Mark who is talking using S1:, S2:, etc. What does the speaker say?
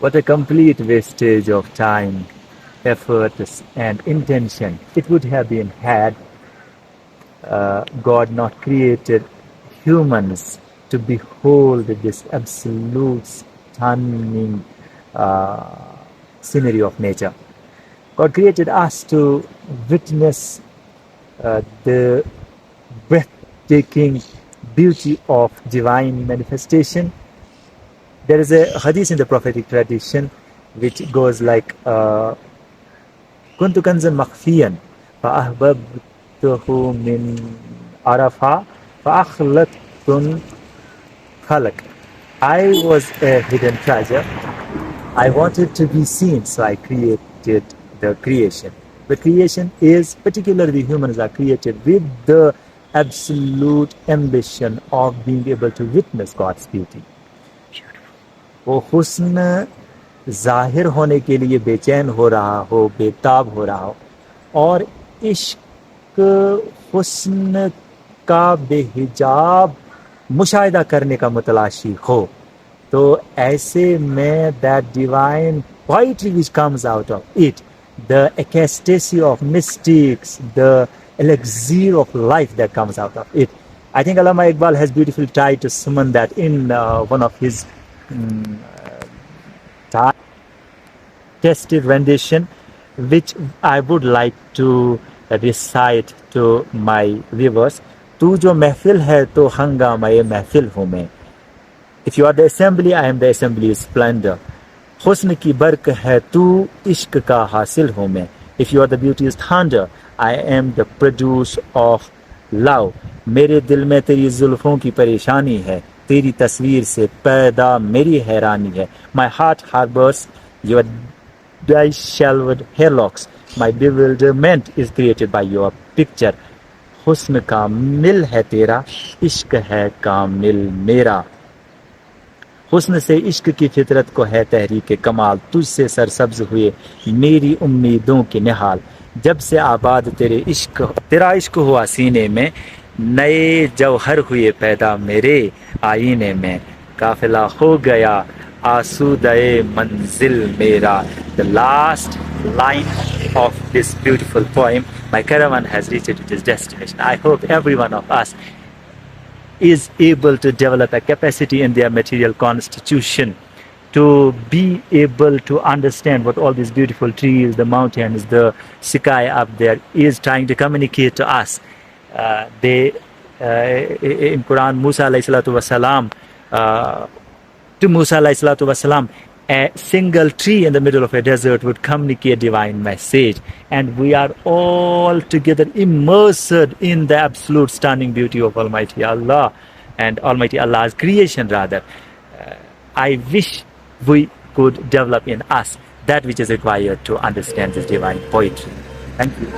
S1: What a complete wastage of time, effort, and intention it would have been had God not created humans to behold this absolute stunning uh, scenery of nature. God created us to witness the breathtaking beauty of divine manifestation. There is a hadith in the prophetic tradition which goes like كنت كنزا مخفيا فأحببته من عرفة فأخلت خلق. I was a hidden treasure. I wanted to be seen, so I created the creation. The creation is, particularly humans are created with the absolute ambition of being able to witness God's beauty. वो हुस्न जाहिर होने के लिए बेचैन हो रहा हो, बेताब हो रहा हो, और इश्क हुस्न का बेहिजाब मुशाहिदा करने का मुतलाशी हो, तो ऐसे में that divine poetry which comes out of it, the ecstasy of mystics, the elixir of life that comes out of it. I think Allama Iqbal has beautifully tried to summon that in one of his tested rendition, which I would like to recite to my viewers. तू जो महफिल है तो हंगामा ये महफिल हूँ मैं. If you are the assembly, I am the assembly's splendor. हुस्न की बर्क है तू इश्क का हासिल हूँ मैं. If you are the beauty's thunder, I am the produce of love. मेरे दिल में तेरी जुल्फों की परेशानी है, तेरी तस्वीर से पैदा मेरी हैरानी है. My heart harbors your disheveled hairlocks. My bewilderment is created by your picture. हुस्न कामिल है तेरा, इश्क है कामिल मेरा. हुस्न से इश्क की फितरत को है तहरीक कमाल. तुझसे सरसब्ज हुए मेरी उम्मीदों के निहाल. जब से आबाद तेरा इश्क हुआ सीने में, नए जौहर हुए पैदा मेरे आईने में. काफिला हो गया आसूदे मंजिल मेरा. The last line of this beautiful poem, my caravan has reached its destination. I hope every one of us is able to develop a capacity in their material constitution to be able to understand what all these beautiful trees, the mountains, the sky up there is trying to communicate to us. In Quran, Musa alayhi salatu wasalam, to Musa alayhi salatu wasalam, a single tree in the middle of a desert would communicate divine message, and we are all together immersed in the absolute stunning beauty of Almighty Allah and Almighty Allah's creation rather. I wish we could develop in us that which is required to understand this divine poetry. Thank you.